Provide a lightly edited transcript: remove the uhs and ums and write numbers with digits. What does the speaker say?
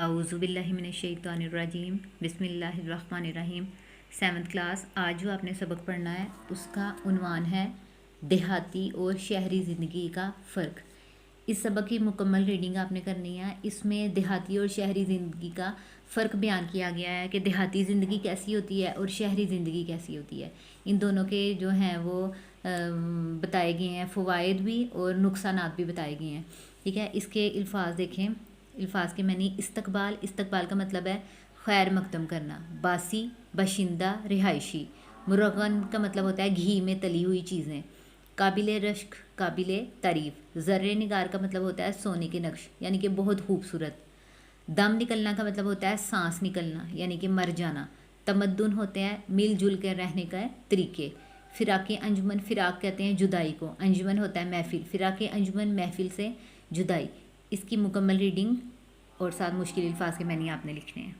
اعوذ باللہ من الشیطان الرجیم بسم اللہ الرحمن الرحیم 7th کلاس۔ آج جو آپ نے سبق پڑھنا ہے اس کا عنوان ہے دیہاتی اور شہری زندگی کا فرق۔ اس سبق کی مکمل ریڈنگ آپ نے کرنی ہے۔ اس میں دیہاتی اور شہری زندگی کا فرق بیان کیا گیا ہے کہ دیہاتی زندگی کیسی ہوتی ہے اور شہری زندگی کیسی ہوتی ہے۔ ان دونوں کے جو ہیں وہ بتائے گئے ہیں، فوائد بھی اور نقصانات بھی بتائے گئے ہیں، ٹھیک ہے۔ اس کے الفاظ دیکھیں۔ الفاظ کے معنی: استقبال کا مطلب ہے خیر مقدم کرنا، باسی، باشندہ، رہائشی۔ مرغن کا مطلب ہوتا ہے گھی میں تلی ہوئی چیزیں، قابل رشک، قابل تعریف۔ ذرے نگار کا مطلب ہوتا ہے سونے کے نقش، یعنی کہ بہت خوبصورت۔ دم نکلنا کا مطلب ہوتا ہے سانس نکلنا، یعنی کہ مر جانا۔ تمدن ہوتے ہیں مل جل کر رہنے کا طریقے۔ فراق انجمن، فراق کہتے ہیں جدائی کو، انجمن ہوتا ہے محفل، فراق انجمن محفل سے جدائی۔ اس کی مکمل ریڈنگ اور ساتھ مشکل الفاظ کے معنی آپ نے لکھنے ہیں۔